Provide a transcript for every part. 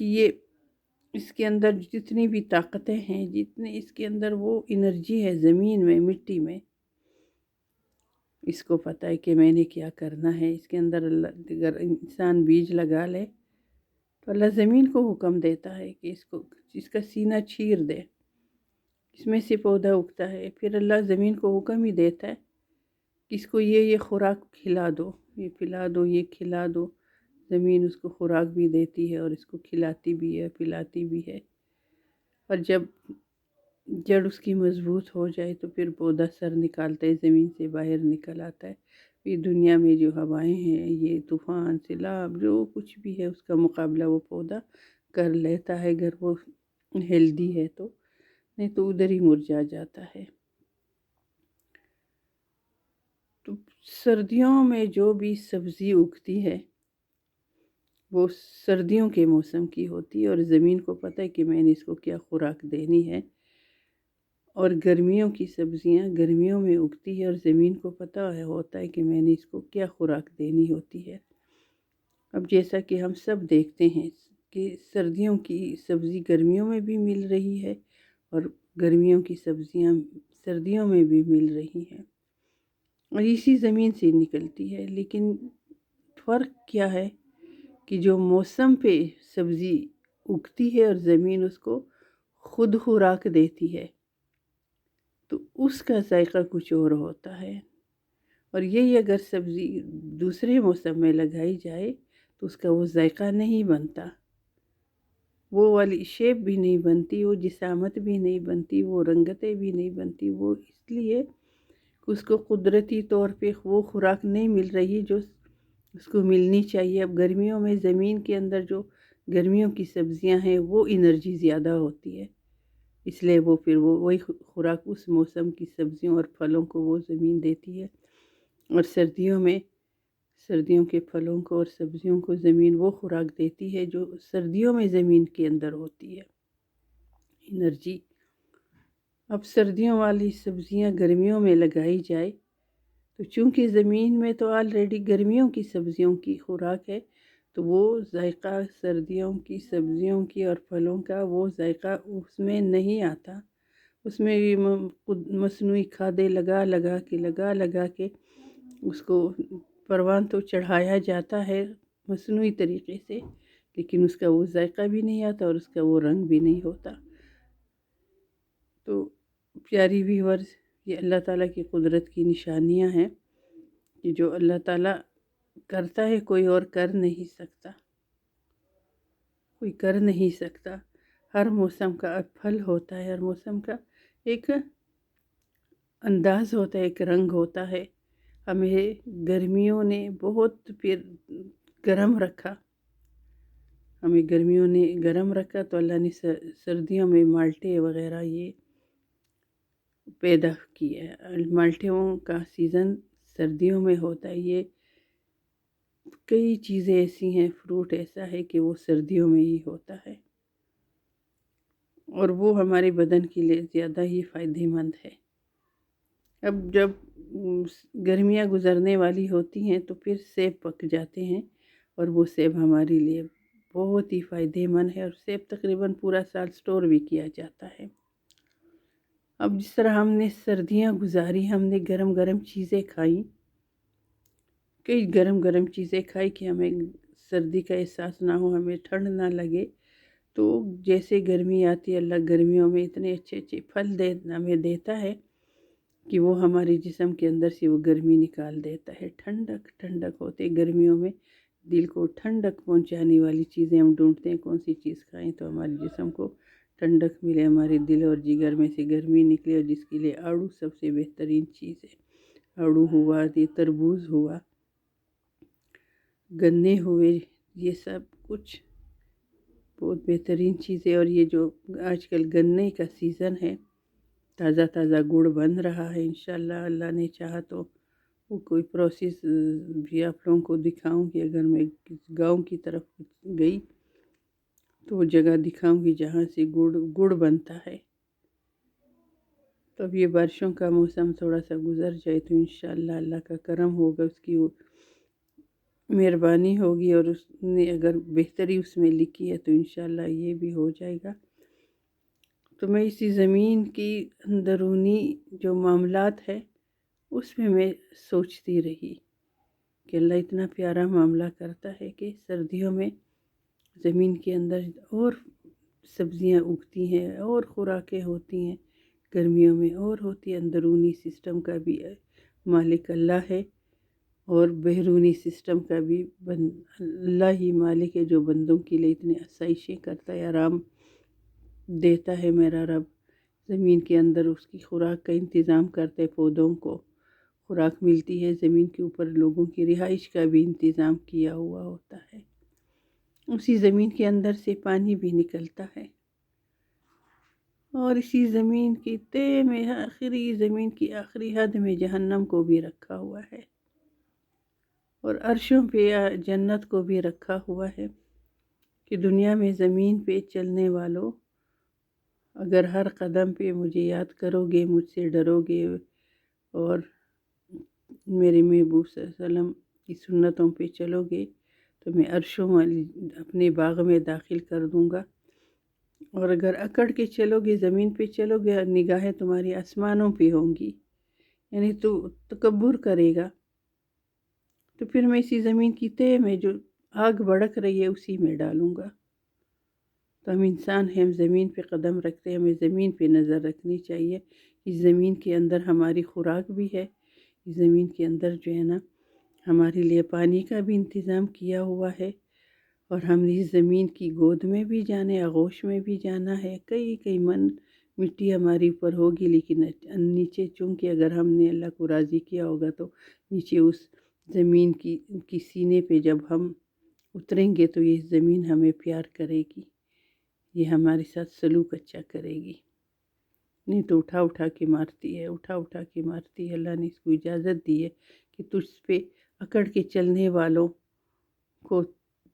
کہ یہ اس کے اندر جتنی بھی طاقتیں ہیں، جتنے اس کے اندر وہ انرجی ہے زمین میں، مٹی میں، اس کو پتہ ہے کہ میں نے کیا کرنا ہے۔ اس کے اندر اللہ اگر انسان بیج لگا لے تو اللہ زمین کو حکم دیتا ہے کہ اس کا سینہ چیر دے، اس میں سے پودا اگتا ہے۔ پھر اللہ زمین کو حکم ہی دیتا ہے کہ اس کو یہ خوراک کھلا دو، یہ پلا دو، یہ کھلا دو۔ زمین اس کو خوراک بھی دیتی ہے اور اس کو کھلاتی بھی ہے، پلاتی بھی ہے۔ اور جب جڑ اس کی مضبوط ہو جائے تو پھر پودا سر نکالتا ہے، زمین سے باہر نکل آتا ہے۔ یہ دنیا میں جو ہوائیں ہیں، یہ طوفان، سیلاب، جو کچھ بھی ہے اس کا مقابلہ وہ پودا کر لیتا ہے اگر وہ ہیلدی ہے تو، نہیں تو ادھر ہی مرجھا جاتا ہے۔ تو سردیوں میں جو بھی سبزی اگتی ہے وہ سردیوں کے موسم کی ہوتی ہے، اور زمین کو پتہ ہے کہ میں نے اس کو کیا خوراک دینی ہے۔ اور گرمیوں کی سبزیاں گرمیوں میں اگتی ہے اور زمین کو پتہ ہوتا ہے کہ میں نے اس کو کیا خوراک دینی ہوتی ہے۔ اب جیسا کہ ہم سب دیکھتے ہیں کہ سردیوں کی سبزی گرمیوں میں بھی مل رہی ہے اور گرمیوں کی سبزیاں سردیوں میں بھی مل رہی ہیں، اور اسی زمین سے نکلتی ہے۔ لیکن فرق کیا ہے کہ جو موسم پہ سبزی اگتی ہے اور زمین اس کو خود خوراک دیتی ہے تو اس کا ذائقہ کچھ اور ہوتا ہے۔ اور یہی اگر سبزی دوسرے موسم میں لگائی جائے تو اس کا وہ ذائقہ نہیں بنتا، وہ والی شیپ بھی نہیں بنتی، وہ جسامت بھی نہیں بنتی، وہ رنگتیں بھی نہیں بنتی۔ وہ اس لیے اس کو قدرتی طور پہ وہ خوراک نہیں مل رہی جو اس کو ملنی چاہیے۔ اب گرمیوں میں زمین کے اندر جو گرمیوں کی سبزیاں ہیں وہ انرجی زیادہ ہوتی ہے، اس لیے وہ پھر وہی خوراک اس موسم کی سبزیوں اور پھلوں کو وہ زمین دیتی ہے۔ اور سردیوں کے پھلوں کو اور سبزیوں کو زمین وہ خوراک دیتی ہے جو سردیوں میں زمین کے اندر ہوتی ہے، انرجی۔ اب سردیوں والی سبزیاں گرمیوں میں لگائی جائے تو چونکہ زمین میں تو آلریڈی گرمیوں کی سبزیوں کی خوراک ہے، تو وہ ذائقہ سردیوں کی سبزیوں کی اور پھلوں کا وہ ذائقہ اس میں نہیں آتا۔ اس میں بھی مصنوعی کھادیں لگا کے اس کو پروان تو چڑھایا جاتا ہے مصنوعی طریقے سے، لیکن اس کا وہ ذائقہ بھی نہیں آتا اور اس کا وہ رنگ بھی نہیں ہوتا۔ تو پیاری ویورز، یہ اللہ تعالیٰ کی قدرت کی نشانیاں ہیں کہ جو اللہ تعالیٰ کرتا ہے کوئی اور کر نہیں سکتا، کوئی کر نہیں سکتا۔ ہر موسم کا پھل ہوتا ہے، ہر موسم کا ایک انداز ہوتا ہے، ایک رنگ ہوتا ہے۔ ہمیں گرمیوں نے بہت پھر گرم رکھا، ہمیں گرمیوں نے گرم رکھا تو اللہ نے سردیوں میں مالٹے وغیرہ یہ پیدا کیے۔ مالٹوں کا سیزن سردیوں میں ہوتا ہے۔ یہ کئی چیزیں ایسی ہیں، فروٹ ایسا ہے کہ وہ سردیوں میں ہی ہوتا ہے اور وہ ہمارے بدن کے لیے زیادہ ہی فائدہ مند ہے۔ اب جب گرمیاں گزرنے والی ہوتی ہیں تو پھر سیب پک جاتے ہیں، اور وہ سیب ہمارے لیے بہت ہی فائدہ مند ہے، اور سیب تقریباً پورا سال سٹور بھی کیا جاتا ہے۔ اب جس طرح ہم نے سردیاں گزاری، ہم نے گرم گرم چیزیں کھائیں، کئی گرم گرم چیزیں کھائی کہ ہمیں سردی کا احساس نہ ہو، ہمیں ٹھنڈ نہ لگے۔ تو جیسے گرمی آتی ہے، اللہ گرمیوں میں اتنے اچھے اچھے پھل ہمیں دیتا ہے کہ وہ ہمارے جسم کے اندر سے وہ گرمی نکال دیتا ہے۔ ٹھنڈک ہوتے گرمیوں میں، دل کو ٹھنڈک پہنچانے والی چیزیں ہم ڈھونڈتے ہیں، کون سی چیز کھائیں تو ہمارے جسم کو ٹھنڈک ملے، ہمارے دل اور جگر میں سے گرمی نکلے، اور جس کے لیے آڑو سب سے بہترین چیز ہے۔ آڑو ہوا، یہ تربوز ہوا، گنے ہوئے، یہ سب کچھ بہت بہترین چیزیں۔ اور یہ جو آج کل گنے کا سیزن ہے، تازہ تازہ گڑ بن رہا ہے، انشاءاللہ اللہ نے چاہا تو وہ کوئی پروسیس بھی آپ لوگوں کو دکھاؤں گی۔ اگر میں گاؤں کی طرف گئی تو وہ جگہ دکھاؤں گی جہاں سے گڑ بنتا ہے۔ تو اب یہ بارشوں کا موسم تھوڑا سا گزر جائے تو انشاءاللہ اللہ کا کرم ہوگا، اس کی مہربانی ہوگی اور اس نے اگر بہتری اس میں لکھی ہے تو انشاءاللہ یہ بھی ہو جائے گا۔ تو میں اسی زمین کی اندرونی جو معاملات ہے اس میں سوچتی رہی کہ اللہ اتنا پیارا معاملہ کرتا ہے کہ سردیوں میں زمین کے اندر اور سبزیاں اگتی ہیں اور خوراکیں ہوتی ہیں، گرمیوں میں اور ہوتی ہے۔ اندرونی سسٹم کا بھی مالک اللہ ہے اور بیرونی سسٹم کا بھی اللہ ہی مالک ہے، جو بندوں کے لیے اتنے آسائشیں کرتا ہے، آرام دیتا ہے میرا رب۔ زمین کے اندر اس کی خوراک کا انتظام کرتے، پودوں کو خوراک ملتی ہے، زمین کے اوپر لوگوں کی رہائش کا بھی انتظام کیا ہوا ہوتا ہے۔ اسی زمین کے اندر سے پانی بھی نکلتا ہے اور اسی زمین کی تہ میں زمین کی آخری حد میں جہنم کو بھی رکھا ہوا ہے اور عرشوں پہ جنت کو بھی رکھا ہوا ہے کہ دنیا میں زمین پہ چلنے والوں اگر ہر قدم پہ مجھے یاد کرو گے، مجھ سے ڈرو گے اور میرے محبوب صلی اللہ علیہ وسلم کی سنتوں پہ چلو گے تو میں عرشوں والی اپنے باغ میں داخل کر دوں گا۔ اور اگر اکڑ کے چلو گے، زمین پہ چلو گے، نگاہیں تمہاری آسمانوں پہ ہوں گی، یعنی تو تکبر کرے گا، تو پھر میں اسی زمین کی تہ میں جو آگ بھڑک رہی ہے اسی میں ڈالوں گا۔ تو ہم انسان ہیں، ہم زمین پہ قدم رکھتے ہیں، ہمیں زمین پہ نظر رکھنی چاہیے۔ اس زمین کے اندر ہماری خوراک بھی ہے، اس زمین کے اندر جو ہے نا ہمارے لیے پانی کا بھی انتظام کیا ہوا ہے، اور ہم نے اس زمین کی گود میں بھی جانا ہے، آغوش میں بھی جانا ہے۔ کئی من مٹی ہماری اوپر ہوگی، لیکن نیچے چونکہ اگر ہم نے اللہ کو راضی کیا ہوگا تو نیچے اس زمین کی سینے پہ جب ہم اتریں گے تو یہ زمین ہمیں پیار کرے گی، یہ ہمارے ساتھ سلوک اچھا کرے گی، نہیں تو اٹھا کے مارتی ہے، اٹھا کے مارتی ہے۔ اللہ نے اس کو اجازت دی ہے کہ تجھ پہ اکڑ کے چلنے والوں کو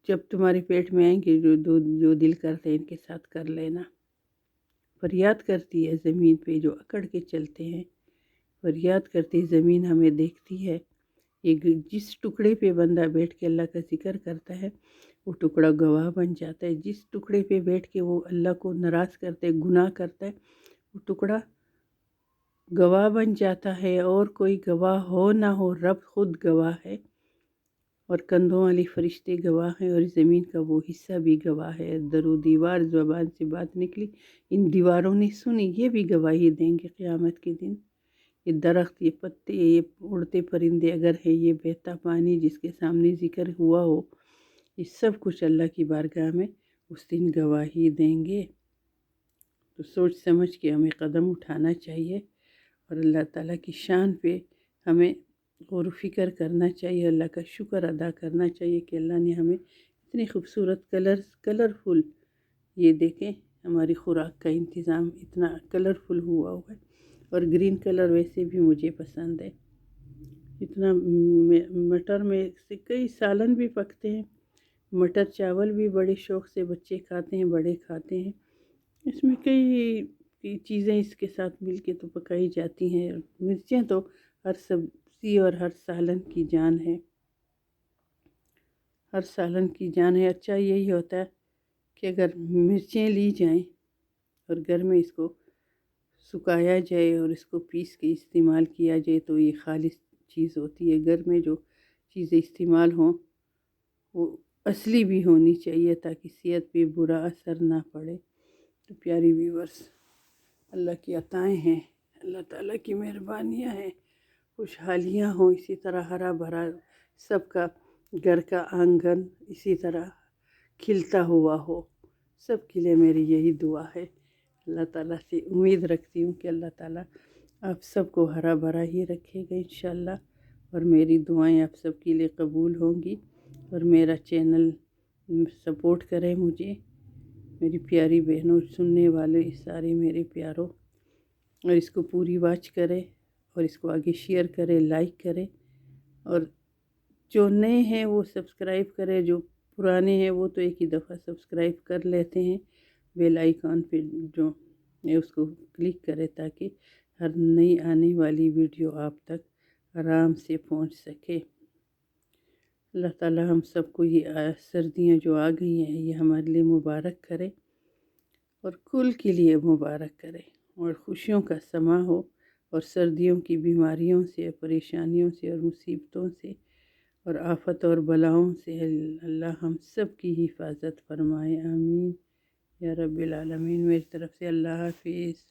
جب تمہارے پیٹ میں آئیں گے جو دل کرتے ہیں ان کے ساتھ کر لینا۔ فریاد کرتی ہے زمین پہ جو اکڑ کے چلتے ہیں، فریاد کرتی زمین ہمیں دیکھتی ہے۔ جس ٹکڑے پہ بندہ بیٹھ کے اللہ کا ذکر کرتا ہے وہ ٹکڑا گواہ بن جاتا ہے، جس ٹکڑے پہ بیٹھ کے وہ اللہ کو ناراض کرتا ہے، گناہ کرتا ہے، وہ ٹکڑا گواہ بن جاتا ہے۔ اور کوئی گواہ ہو نہ ہو، رب خود گواہ ہے اور کندھوں والی فرشتے گواہ ہیں، اور زمین کا وہ حصہ بھی گواہ ہے۔ در و دیوار زبان سے بات نکلی، ان دیواروں نے سنی، یہ بھی گواہی دیں گے قیامت کے دن۔ یہ درخت، یہ پتے، یہ اڑتے پرندے اگر ہے، یہ بہتا پانی جس کے سامنے ذکر ہوا ہو، یہ سب کچھ اللہ کی بارگاہ میں اس دن گواہی دیں گے۔ تو سوچ سمجھ کے ہمیں قدم اٹھانا چاہیے اور اللہ تعالیٰ کی شان پہ ہمیں غور و فکر کرنا چاہیے، اللہ کا شکر ادا کرنا چاہیے کہ اللہ نے ہمیں اتنے خوبصورت کلرفل، یہ دیکھیں ہماری خوراک کا انتظام اتنا کلرفل ہوا ہے، اور گرین کلر ویسے بھی مجھے پسند ہے۔ اتنا مٹر میں سے کئی سالن بھی پکتے ہیں، مٹر چاول بھی بڑے شوق سے بچے کھاتے ہیں، بڑے کھاتے ہیں۔ اس میں کئی چیزیں اس کے ساتھ مل کے تو پکائی جاتی ہیں۔ مرچیں تو ہر سبزی اور ہر سالن کی جان ہے، ہر سالن کی جان ہے۔ اچھا یہی ہوتا ہے کہ اگر مرچیں لی جائیں اور گھر میں اس کو سکھایا جائے اور اس کو پیس کے استعمال کیا جائے تو یہ خالص چیز ہوتی ہے۔ گھر میں جو چیزیں استعمال ہوں وہ اصلی بھی ہونی چاہیے تاکہ صحت پہ برا اثر نہ پڑے۔ تو پیاری ویورز، اللہ کی عطائیں ہیں، اللہ تعالیٰ کی مہربانیاں ہیں، خوشحالیاں ہوں، اسی طرح ہرا بھرا سب کا گھر کا آنگن اسی طرح کھلتا ہوا ہو، سب کے لیے میری یہی دعا ہے۔ اللہ تعالیٰ سے امید رکھتی ہوں کہ اللہ تعالیٰ آپ سب کو ہرا بھرا ہی رکھے گا انشاءاللہ، اور میری دعائیں آپ سب کے لیے قبول ہوں گی، اور میرا چینل سپورٹ کریں مجھے، میری پیاری بہنوں، سننے والے سارے میرے پیاروں، اور اس کو پوری واچ کریں اور اس کو آگے شیئر کریں، لائک کریں، اور جو نئے ہیں وہ سبسکرائب کریں، جو پرانے ہیں وہ تو ایک ہی دفعہ سبسکرائب کر لیتے ہیں۔ بیل آئیکن پہ جو ہے اس کو کلک کریں تاکہ ہر نئی آنے والی ویڈیو آپ تک آرام سے پہنچ سکے۔ اللہ تعالی ہم سب کو یہ سردیاں جو آ گئی ہیں یہ ہمارے لیے مبارک کرے اور کل کے لیے مبارک کرے، اور خوشیوں کا سما ہو، اور سردیوں کی بیماریوں سے، پریشانیوں سے اور مصیبتوں سے اور آفت اور بلاؤں سے اللہ ہم سب کی حفاظت فرمائے، آمین یا رب العالمین۔ میری طرف سے اللہ حافظ۔